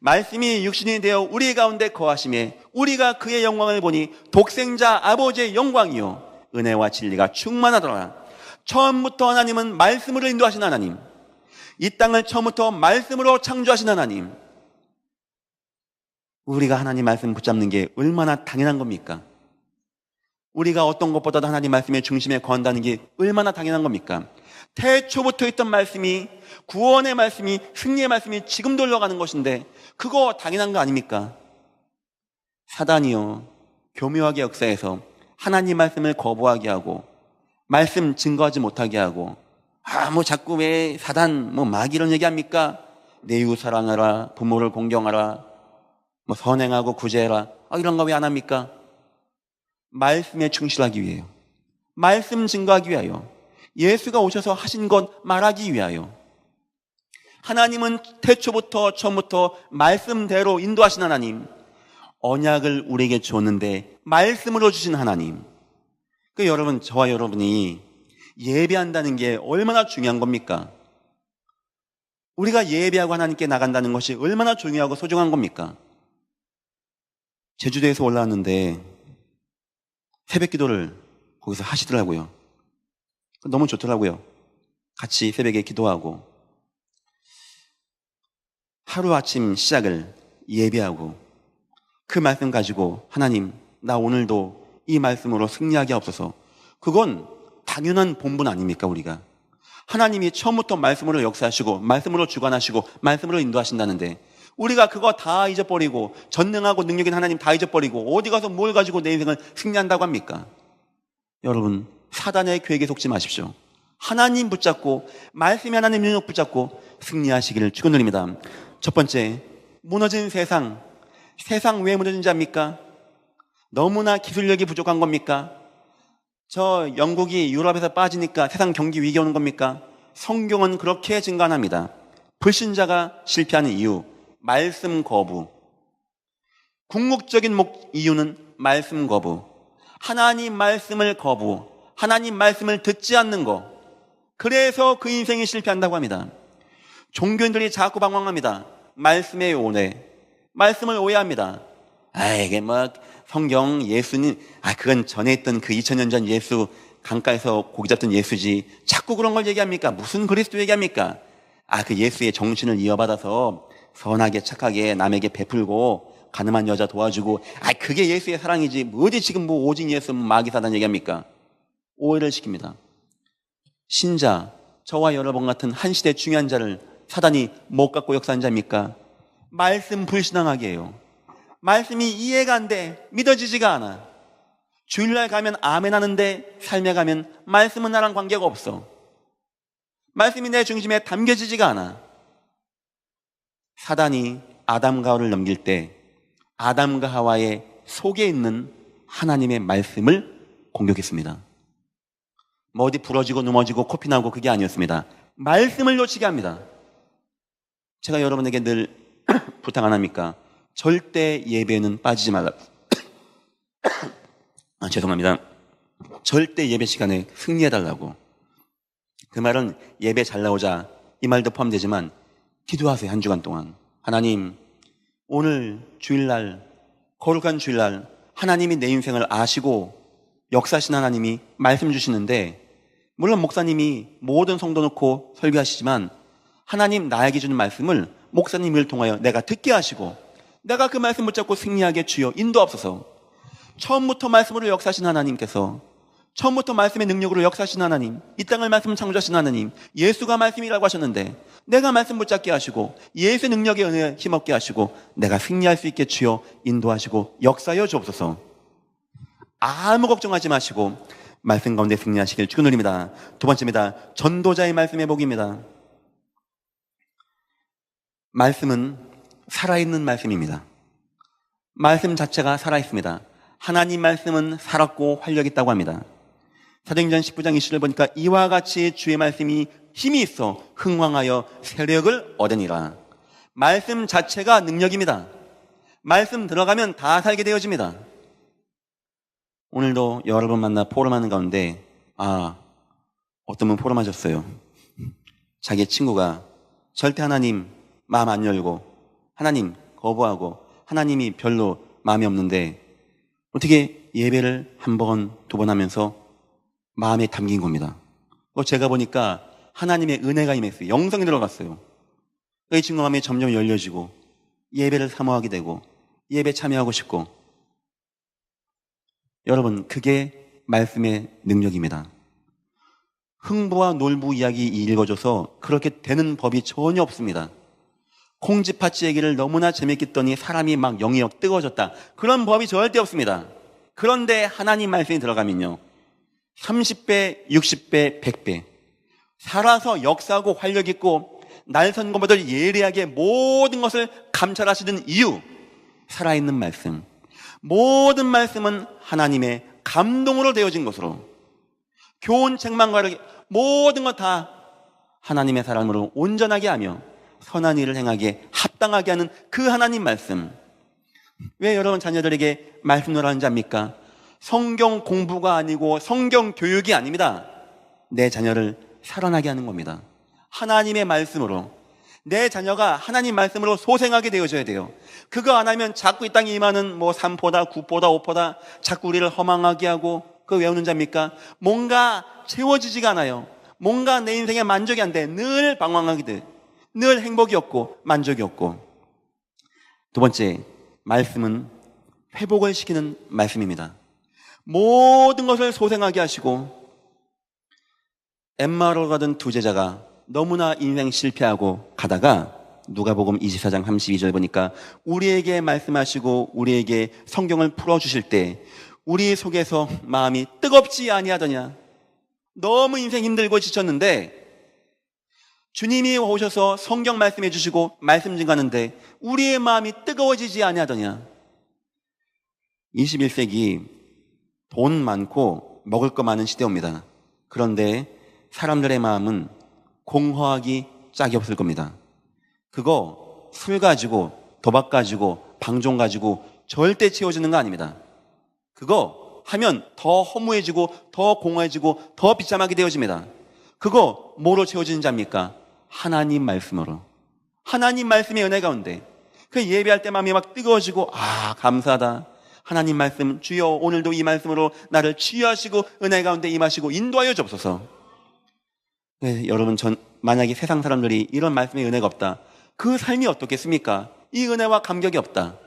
말씀이 육신이 되어 우리 가운데 거하심에 우리가 그의 영광을 보니 독생자 아버지의 영광이요 은혜와 진리가 충만하더라. 처음부터 하나님은 말씀으로 인도하신 하나님, 이 땅을 처음부터 말씀으로 창조하신 하나님, 우리가 하나님 말씀 붙잡는 게 얼마나 당연한 겁니까? 우리가 어떤 것보다도 하나님 말씀의 중심에 거한다는 게 얼마나 당연한 겁니까? 태초부터 있던 말씀이, 구원의 말씀이, 승리의 말씀이 지금도 흘러가는 것인데 그거 당연한 거 아닙니까? 사단이요, 교묘하게 역사해서 하나님 말씀을 거부하게 하고 말씀 증거하지 못하게 하고, 자꾸 왜 사단 마귀 이런 얘기합니까? 내 이웃 사랑하라, 부모를 공경하라, 선행하고 구제해라, 이런 거 왜 안 합니까? 말씀에 충실하기 위해요. 말씀 증거하기 위하여, 예수가 오셔서 하신 것 말하기 위하여. 하나님은 태초부터 처음부터 말씀대로 인도하신 하나님, 언약을 우리에게 줬는데 말씀으로 주신 하나님. 여러분, 저와 여러분이 예배한다는 게 얼마나 중요한 겁니까? 우리가 예배하고 하나님께 나간다는 것이 얼마나 중요하고 소중한 겁니까? 제주도에서 올라왔는데 새벽 기도를 거기서 하시더라고요. 너무 좋더라고요. 같이 새벽에 기도하고 하루아침 시작을 예배하고 그 말씀 가지고 하나님, 나 오늘도 이 말씀으로 승리하게 하옵소서. 그건 당연한 본분 아닙니까? 우리가 하나님이 처음부터 말씀으로 역사하시고 말씀으로 주관하시고 말씀으로 인도하신다는데 우리가 그거 다 잊어버리고 전능하고 능력인 하나님 다 잊어버리고 어디 가서 뭘 가지고 내 인생을 승리한다고 합니까? 여러분, 사단의 계획에 속지 마십시오. 하나님 붙잡고 말씀이 하나님 능력 붙잡고 승리하시기를 축원드립니다. 첫 번째, 무너진 세상. 세상 왜 무너진지 압니까? 너무나 기술력이 부족한 겁니까? 저 영국이 유럽에서 빠지니까 세상 경기 위기 오는 겁니까? 성경은 그렇게 증가합니다. 불신자가 실패하는 이유, 말씀 거부. 궁극적인 이유는 말씀 거부. 하나님 말씀을 거부, 하나님 말씀을 듣지 않는 거. 그래서 그 인생이 실패한다고 합니다. 종교인들이 자꾸 방황합니다. 말씀의 오해, 말씀을 오해합니다. 이게 성경 예수님, 그건 전에 있던 그 2000년 전 예수, 강가에서 고기 잡던 예수지. 자꾸 그런 걸 얘기합니까? 무슨 그리스도 얘기합니까? 그 예수의 정신을 이어받아서 선하게 착하게 남에게 베풀고 가늠한 여자 도와주고, 그게 예수의 사랑이지. 어디 지금 오직 예수 마귀 사단 얘기합니까? 오해를 시킵니다. 신자, 저와 여러분 같은 한 시대 중요한 자를 사단이 못 갖고 역사한 자입니까? 말씀 불신앙하게 해요. 말씀이 이해가 안 돼. 믿어지지가 않아. 주일날 가면 아멘 하는데 삶에 가면 말씀은 나랑 관계가 없어. 말씀이 내 중심에 담겨지지가 않아. 사단이 아담과 하와를 넘길 때 아담과 하와의 속에 있는 하나님의 말씀을 공격했습니다. 어디 부러지고 넘어지고 코피 나고 그게 아니었습니다. 말씀을 놓치게 합니다. 제가 여러분에게 늘 부탁 안 합니까? 절대 예배는 빠지지 말라. 죄송합니다. 절대 예배 시간에 승리해달라고. 그 말은 예배 잘 나오자 이 말도 포함되지만 기도하세요. 한 주간 동안. 하나님, 오늘 주일날, 거룩한 주일날 하나님이 내 인생을 아시고 역사하신 하나님이 말씀 주시는데, 물론 목사님이 모든 성도 놓고 설교하시지만 하나님 나에게 주는 말씀을 목사님을 통하여 내가 듣게 하시고 내가 그 말씀 붙잡고 승리하게 주여 인도하옵소서. 처음부터 말씀으로 역사하신 하나님께서, 처음부터 말씀의 능력으로 역사하신 하나님, 이 땅을 말씀 창조하신 하나님, 예수가 말씀이라고 하셨는데 내가 말씀 붙잡게 하시고 예수의 능력에 은혜 힘없게 하시고 내가 승리할 수 있게 주여 인도하시고 역사하여 주옵소서. 아무 걱정하지 마시고 말씀 가운데 승리하시길 축원드립니다. 두 번째입니다. 전도자의 말씀의 복입니다. 말씀은 살아있는 말씀입니다. 말씀 자체가 살아있습니다. 하나님 말씀은 살았고 활력 있다고 합니다. 사도행전 19장 20절을 보니까 이와 같이 주의 말씀이 힘이 있어 흥왕하여 세력을 얻으니라. 말씀 자체가 능력입니다. 말씀 들어가면 다 살게 되어집니다. 오늘도 여러분 만나 포럼하는 가운데 어떤 분 포럼하셨어요. 자기 친구가 절대 하나님 마음 안 열고 하나님 거부하고 하나님이 별로 마음이 없는데 어떻게 예배를 한 번, 두 번 하면서 마음에 담긴 겁니다. 제가 보니까 하나님의 은혜가 임했어요. 영성이 들어갔어요. 이 친구 마음이 점점 열려지고 예배를 사모하게 되고 예배 참여하고 싶고, 여러분 그게 말씀의 능력입니다. 흥부와 놀부 이야기 읽어줘서 그렇게 되는 법이 전혀 없습니다. 콩쥐팥쥐 얘기를 너무나 재밌게 했더니 사람이 막 영이 뜨거워졌다, 그런 법이 절대 없습니다. 그런데 하나님 말씀이 들어가면요 30배, 60배, 100배 살아서 역사하고 활력 있고 날선 것보다 예리하게 모든 것을 감찰하시는 이유, 살아있는 말씀. 모든 말씀은 하나님의 감동으로 되어진 것으로, 교훈책만 가르게 모든 것 다 하나님의 사람으로 온전하게 하며 선한 일을 행하게 합당하게 하는 그 하나님 말씀. 왜 여러분 자녀들에게 말씀을 하는지 압니까? 성경 공부가 아니고 성경 교육이 아닙니다. 내 자녀를 살아나게 하는 겁니다. 하나님의 말씀으로 내 자녀가 하나님 말씀으로 소생하게 되어져야 돼요. 그거 안 하면 자꾸 이 땅에 임하는 3포다 9포다 5포다 자꾸 우리를 허망하게 하고, 그거 왜 오는 자입니까? 뭔가 채워지지가 않아요. 뭔가 내 인생에 만족이 안 돼. 늘 방황하게 돼. 늘 행복이 없고 만족이 없고. 두 번째, 말씀은 회복을 시키는 말씀입니다. 모든 것을 소생하게 하시고, 엠마오로 가던 두 제자가 너무나 인생 실패하고 가다가 누가복음 24장 32절 보니까 우리에게 말씀하시고 우리에게 성경을 풀어주실 때 우리 속에서 마음이 뜨겁지 아니하더냐. 너무 인생 힘들고 지쳤는데 주님이 오셔서 성경 말씀해 주시고 말씀 증가하는데 우리의 마음이 뜨거워지지 아니하더냐. 21세기 돈 많고 먹을 거 많은 시대입니다. 그런데 사람들의 마음은 공허하기 짝이 없을 겁니다. 그거 술 가지고 도박 가지고 방종 가지고 절대 채워지는 거 아닙니다. 그거 하면 더 허무해지고 더 공허해지고 더 비참하게 되어집니다. 그거 뭐로 채워지는지 압니까? 하나님 말씀으로. 하나님 말씀의 은혜 가운데 그 예배할 때 마음이 막 뜨거워지고 감사하다. 하나님 말씀, 주여 오늘도 이 말씀으로 나를 치유하시고 은혜 가운데 임하시고 인도하여 주옵소서. 네, 여러분 만약에 세상 사람들이 이런 말씀의 은혜가 없다, 그 삶이 어떻겠습니까? 이 은혜와 감격이 없다.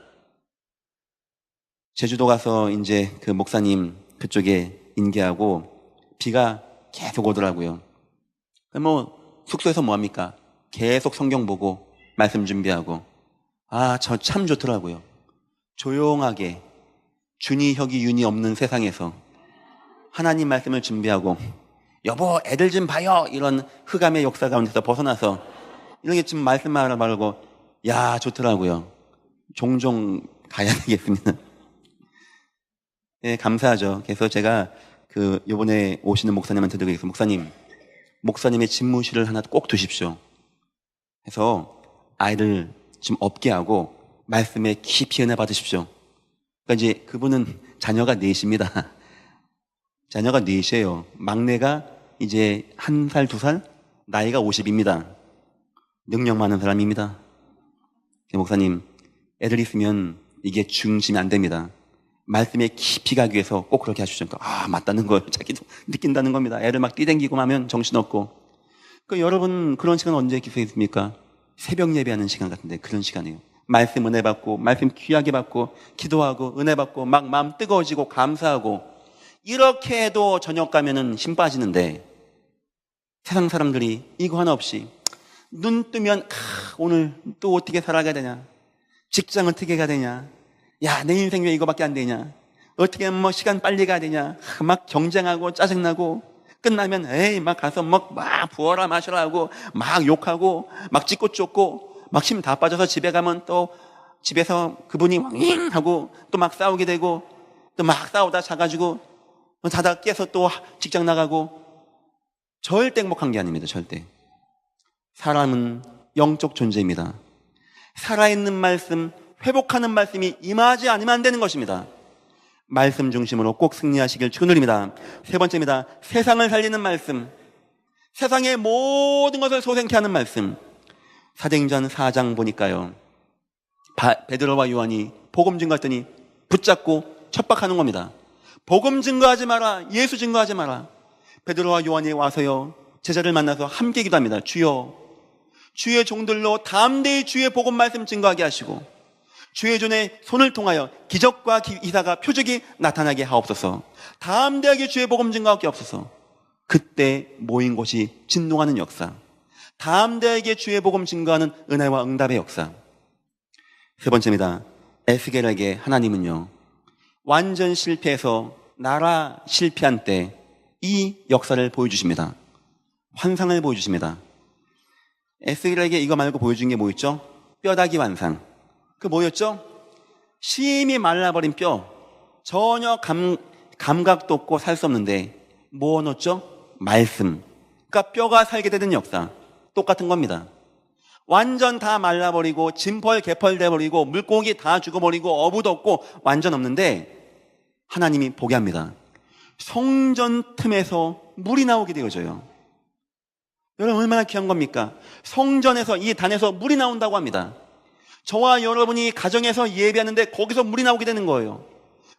제주도 가서 이제 그 목사님 그쪽에 인계하고 비가 계속 오더라고요. 숙소에서 뭐합니까? 계속 성경 보고 말씀 준비하고. 저 참 좋더라고요. 조용하게 준이 혁이 윤이 없는 세상에서 하나님 말씀을 준비하고, 여보 애들 좀 봐요, 이런 흑암의 역사 가운데서 벗어나서 이렇게 좀 말씀만 말고, 좋더라고요. 종종 가야 되겠습니다. 네, 감사하죠. 그래서 제가 요번에 오시는 목사님한테 드리겠습니다. 목사님의 집무실을 하나 꼭 두십시오. 해서 아이를 좀 없게 하고 말씀에 깊이 은혜 받으십시오. 그러니까 이제 그분은 자녀가 넷입니다. 자녀가 넷이에요. 막내가 이제 1살, 2살, 나이가 50입니다. 능력 많은 사람입니다. 목사님, 애들 있으면 이게 중심이 안 됩니다. 말씀에 깊이 가기 위해서 꼭 그렇게 하시죠. 맞다는 걸 자기도 느낀다는 겁니다. 애를 막 뛰댕기고 하면 정신없고. 여러분 그런 시간 언제 기도했습니까? 새벽 예배하는 시간 같은데 그런 시간이에요. 말씀 은혜 받고 말씀 귀하게 받고 기도하고 은혜 받고 막 마음 뜨거워지고 감사하고, 이렇게 해도 저녁 가면은 힘 빠지는데 세상 사람들이 이거 하나 없이 눈 뜨면 오늘 또 어떻게 살아가야 되냐, 직장 어떻게 가야 되냐, 내 인생 왜 이거밖에 안 되냐, 어떻게 하면 시간 빨리 가야 되냐, 막 경쟁하고 짜증나고, 끝나면 막 가서 막 부어라 마셔라 하고 막 욕하고 막 찢고 쫓고 막 힘 다 빠져서 집에 가면 또 집에서 그분이 왕 하고 또 막 싸우게 되고 또 막 싸우다 자가지고 자다 깨서 또 직장 나가고 절대 행복한 게 아닙니다. 절대. 사람은 영적 존재입니다. 살아있는 말씀, 회복하는 말씀이 임하지 않으면 안 되는 것입니다. 말씀 중심으로 꼭 승리하시길 축원드립니다. 세 번째입니다. 세상을 살리는 말씀. 세상의 모든 것을 소생케 하는 말씀. 사도행전 4장 보니까요, 베드로와 요한이 복음 증거했더니 붙잡고 첩박하는 겁니다. 복음 증거하지 마라. 예수 증거하지 마라. 베드로와 요한이 와서요, 제자를 만나서 함께 기도합니다. 주여, 주의 종들로 담대히 주의 복음 말씀 증거하게 하시고 주의 존에 손을 통하여 기적과 기사가 표적이 나타나게 하옵소서. 담대하게 주의 복음 증거하게 하옵소서. 그때 모인 곳이 진동하는 역사, 담대하게 주의 복음 증거하는 은혜와 응답의 역사. 세 번째입니다. 에스겔에게 하나님은요, 완전 실패해서 나라 실패한 때 이 역사를 보여주십니다. 환상을 보여주십니다. 에스겔에게 이거 말고 보여준 게 뭐였죠? 뼈다귀 환상. 그 뭐였죠? 심히 말라버린 뼈, 전혀 감각도 없고 살 수 없는데 뭐 넣었죠? 말씀. 그러니까 뼈가 살게 되는 역사. 똑같은 겁니다. 완전 다 말라버리고 진펄 개펄 돼버리고 물고기 다 죽어버리고 어부도 없고 완전 없는데 하나님이 보게 합니다. 성전 틈에서 물이 나오게 되어져요. 여러분, 얼마나 귀한 겁니까? 성전에서, 이 단에서 물이 나온다고 합니다. 저와 여러분이 가정에서 예배하는데 거기서 물이 나오게 되는 거예요.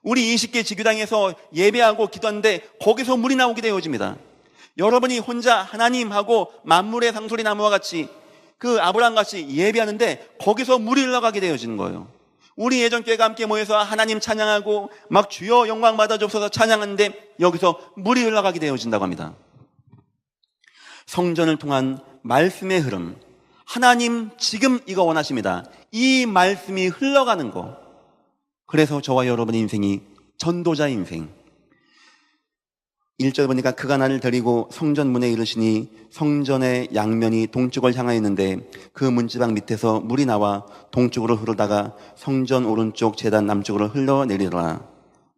우리 20개 지교당에서 예배하고 기도하는데 거기서 물이 나오게 되어집니다. 여러분이 혼자 하나님하고 만물의 상소리 나무와 같이 그 아브라함같이 예배하는데 거기서 물이 흘러가게 되어지는 거예요. 우리 예전교회가 함께 모여서 하나님 찬양하고 막 주여 영광 받아주옵소서 찬양하는데 여기서 물이 흘러가게 되어진다고 합니다. 성전을 통한 말씀의 흐름, 하나님 지금 이거 원하십니다. 이 말씀이 흘러가는 거. 그래서 저와 여러분의 인생이 전도자의 인생. 1절 보니까 그가 나를 데리고 성전 문에 이르시니 성전의 양면이 동쪽을 향하였는데 그 문지방 밑에서 물이 나와 동쪽으로 흐르다가 성전 오른쪽 제단 남쪽으로 흘러내리더라.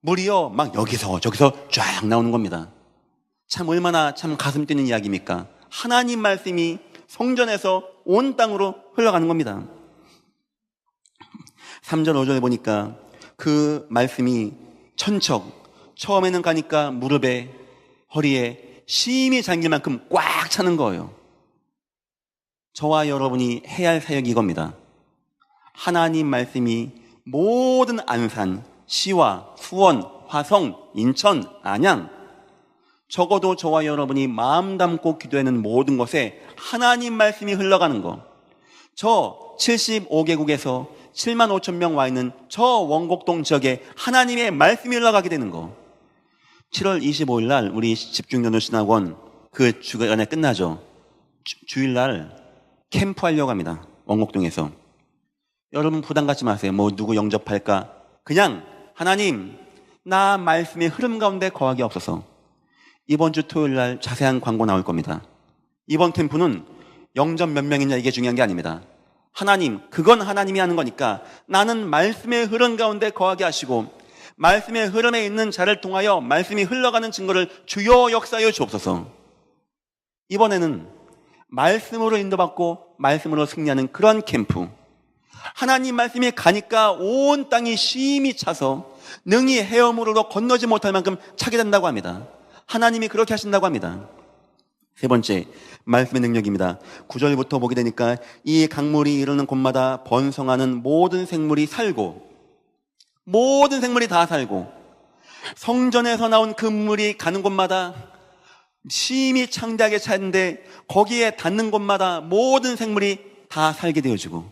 물이요 막 여기서 저기서 쫙 나오는 겁니다. 참 얼마나 참 가슴 뛰는 이야기입니까? 하나님 말씀이 성전에서 온 땅으로 흘러가는 겁니다. 3절 5절에 보니까 그 말씀이 천척, 처음에는 가니까 무릎에 허리에 심히 잠길 만큼 꽉 차는 거예요. 저와 여러분이 해야 할 사역이 이겁니다. 하나님 말씀이 모든 안산, 시와, 수원, 화성, 인천, 안양, 적어도 저와 여러분이 마음 담고 기도하는 모든 것에 하나님 말씀이 흘러가는 거. 저 75개국에서 7만 5천 명 와 있는 저 원곡동 지역에 하나님의 말씀이 흘러가게 되는 거. 7월 25일 날 우리 집중전도 신학원 그 주간에 끝나죠. 주일날 캠프하려고 합니다. 원곡동에서. 여러분 부담 갖지 마세요. 뭐 누구 영접할까? 그냥 하나님 나 말씀의 흐름 가운데 거하게 없어서. 이번 주 토요일 날 자세한 광고 나올 겁니다. 이번 캠프는 영접 몇 명이냐 이게 중요한 게 아닙니다. 하나님, 그건 하나님이 하는 거니까 나는 말씀의 흐름 가운데 거하게 하시고 말씀의 흐름에 있는 자를 통하여 말씀이 흘러가는 증거를 주여 역사하여 주옵소서. 이번에는 말씀으로 인도받고 말씀으로 승리하는 그런 캠프. 하나님 말씀이 가니까 온 땅이 심히 차서 능히 헤엄으로 건너지 못할 만큼 차게 된다고 합니다. 하나님이 그렇게 하신다고 합니다. 세 번째, 말씀의 능력입니다. 9절부터 보게 되니까 이 강물이 이르는 곳마다 번성하는 모든 생물이 살고, 모든 생물이 다 살고, 성전에서 나온 그 물이 가는 곳마다 심히 창대하게 차는데 거기에 닿는 곳마다 모든 생물이 다 살게 되어지고,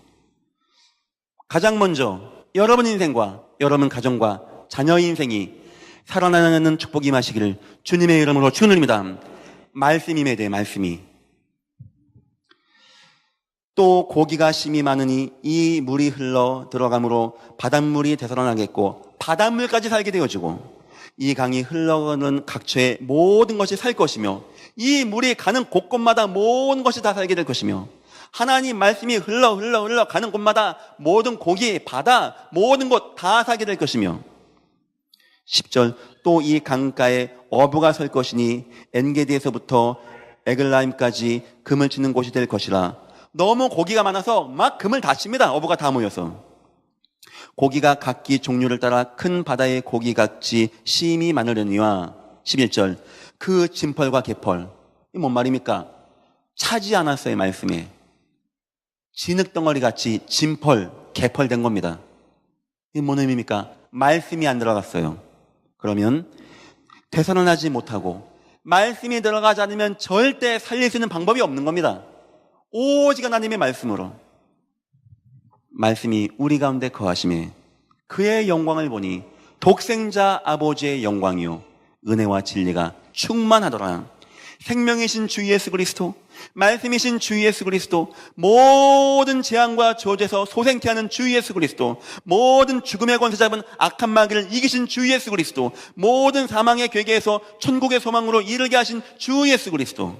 가장 먼저 여러분 인생과 여러분 가정과 자녀의 인생이 살아나는 축복이 임하시기를 주님의 이름으로 축원드립니다. 말씀이 임해야 돼요. 말씀이. 또 고기가 심히 많으니 이 물이 흘러 들어가므로 바닷물이 되살아나겠고 바닷물까지 살게 되어지고 이 강이 흘러가는 각처의 모든 것이 살 것이며 이 물이 가는 곳곳마다 모든 것이 다 살게 될 것이며 하나님 말씀이 흘러 가는 곳마다 모든 고기, 바다, 모든 곳 다 살게 될 것이며 10절 또 이 강가에 어부가 설 것이니 엔게디에서부터 에글라임까지 금을 치는 곳이 될 것이라. 너무 고기가 많아서 막 금을 다 칩니다. 어부가 다 모여서. 고기가 각기 종류를 따라 큰 바다의 고기같이 심이 많으려니와 11절 그 진펄과 개펄. 이 뭔 말입니까? 차지 않았어요. 말씀에. 진흙덩어리같이 진펄, 개펄 된 겁니다. 이게 뭔 의미입니까? 말씀이 안 들어갔어요. 그러면 되살아나지 못하고 말씀이 들어가지 않으면 절대 살릴 수 있는 방법이 없는 겁니다. 오직 하나님의 말씀으로. 말씀이 우리 가운데 거하심에 그의 영광을 보니 독생자 아버지의 영광이요 은혜와 진리가 충만하더라. 생명이신 주 예수 그리스도, 말씀이신 주 예수 그리스도, 모든 재앙과 저주에서 소생케 하는 주 예수 그리스도, 모든 죽음의 권세 잡은 악한 마귀를 이기신 주 예수 그리스도, 모든 사망의 괴계에서 천국의 소망으로 이르게 하신 주 예수 그리스도,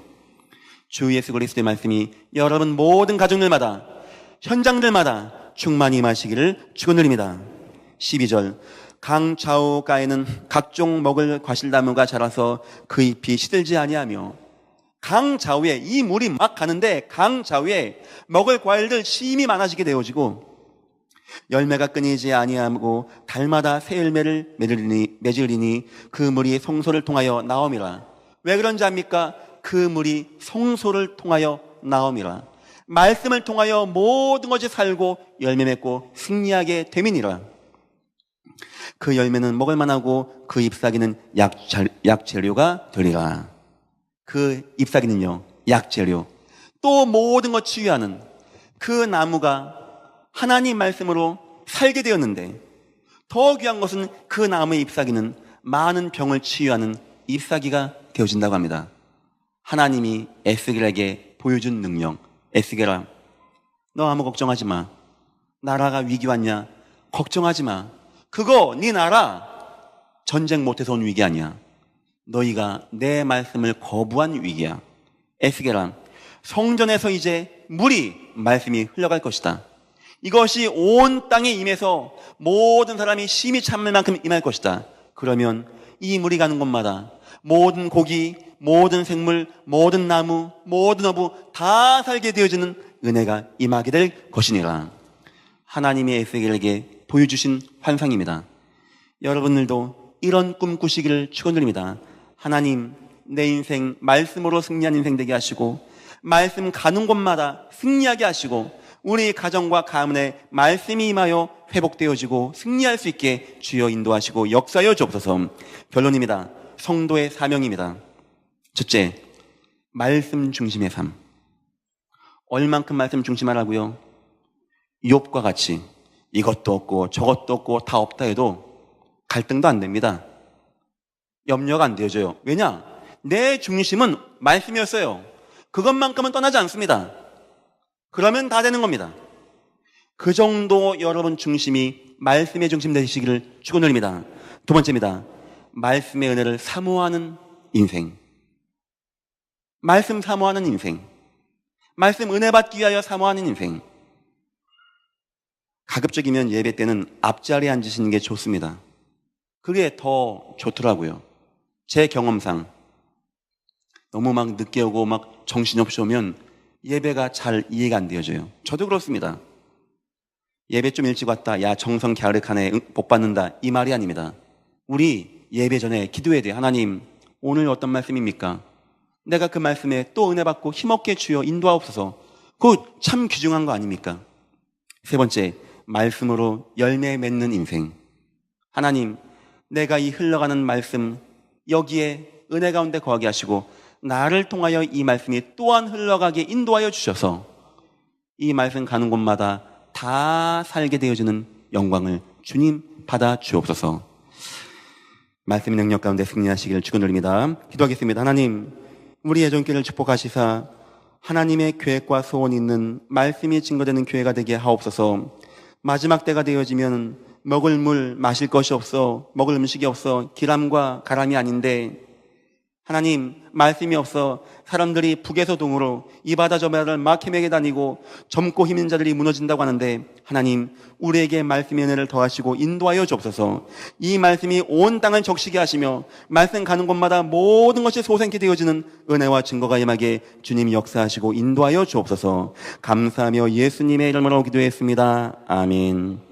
주 예수 그리스도의 말씀이 여러분 모든 가정들마다, 현장들마다 충만히 임하시기를 축원드립니다. 12절 강 좌우가에는 각종 먹을 과실나무가 자라서 그 잎이 시들지 아니하며. 강 좌우에 이 물이 막 가는데 강 좌우에 먹을 과일들 심이 많아지게 되어지고 열매가 끊이지 아니하고 달마다 새 열매를 맺으리니 그 물이 성소를 통하여 나옴이라. 왜 그런지 압니까? 그 물이 성소를 통하여 나옴이라. 말씀을 통하여 모든 것이 살고 열매 맺고 승리하게 됨이니라. 그 열매는 먹을 만하고 그 잎사귀는 약재료가 되리라. 그 잎사귀는요, 약재료. 또 모든 것 치유하는 그 나무가 하나님 말씀으로 살게 되었는데 더 귀한 것은 그 나무의 잎사귀는 많은 병을 치유하는 잎사귀가 되어진다고 합니다. 하나님이 에스겔에게 보여준 능력. 에스겔아, 너 아무 걱정하지 마. 나라가 위기 왔냐? 걱정하지 마. 그거 네 나라 전쟁 못해서 온 위기 아니야. 너희가 내 말씀을 거부한 위기야. 에스겔아, 성전에서 이제 물이, 말씀이 흘러갈 것이다. 이것이 온 땅에 임해서 모든 사람이 심히 참을 만큼 임할 것이다. 그러면 이 물이 가는 곳마다 모든 고기, 모든 생물, 모든 나무, 모든 어부 다 살게 되어지는 은혜가 임하게 될 것이니라. 하나님의 에스겔에게 보여주신 환상입니다. 여러분들도 이런 꿈 꾸시기를 축원드립니다. 하나님, 내 인생 말씀으로 승리한 인생 되게 하시고 말씀 가는 곳마다 승리하게 하시고 우리 가정과 가문에 말씀이 임하여 회복되어지고 승리할 수 있게 주여 인도하시고 역사하여 주옵소서. 결론입니다. 성도의 사명입니다. 첫째, 말씀 중심의 삶. 얼만큼 말씀 중심하라고요? 욥과 같이 이것도 없고 저것도 없고 다 없다 해도 갈등도 안 됩니다. 염려가 안 되어져요. 왜냐? 내 중심은 말씀이었어요. 그것만큼은 떠나지 않습니다. 그러면 다 되는 겁니다. 그 정도 여러분 중심이 말씀의 중심 되시기를 축원드립니다. 두 번째입니다. 말씀의 은혜를 사모하는 인생. 말씀 사모하는 인생. 말씀 은혜 받기 위하여 사모하는 인생. 가급적이면 예배 때는 앞자리에 앉으시는 게 좋습니다. 그게 더 좋더라고요. 제 경험상 너무 막 늦게 오고 막 정신없이 오면 예배가 잘 이해가 안 되어져요. 저도 그렇습니다. 예배 좀 일찍 왔다, 야 정성 갸륵하네, 복 받는다, 이 말이 아닙니다. 우리 예배 전에 기도해야 돼요. 하나님, 오늘 어떤 말씀입니까? 내가 그 말씀에 또 은혜 받고 힘없게 주여 인도하옵소서. 그거 참 귀중한 거 아닙니까? 세 번째, 말씀으로 열매 맺는 인생. 하나님, 내가 이 흘러가는 말씀 여기에 은혜 가운데 거하게 하시고 나를 통하여 이 말씀이 또한 흘러가게 인도하여 주셔서 이 말씀 가는 곳마다 다 살게 되어지는 영광을 주님 받아 주옵소서. 말씀의 능력 가운데 승리하시기를 축원드립니다. 기도하겠습니다. 하나님, 우리 애정교회를 축복하시사 하나님의 계획과 소원이 있는 말씀이 증거되는 교회가 되게 하옵소서. 마지막 때가 되어지면 먹을 물, 마실 것이 없어, 먹을 음식이 없어, 기람과 가람이 아닌데 하나님, 말씀이 없어 사람들이 북에서 동으로 이 바다 저 바다를 막 헤매게 다니고 젊고 힘있는 자들이 무너진다고 하는데, 하나님, 우리에게 말씀의 은혜를 더하시고 인도하여 주옵소서. 이 말씀이 온 땅을 적시게 하시며 말씀 가는 곳마다 모든 것이 소생케 되어지는 은혜와 증거가 임하게 주님이 역사하시고 인도하여 주옵소서. 감사하며 예수님의 이름으로 기도했습니다. 아멘.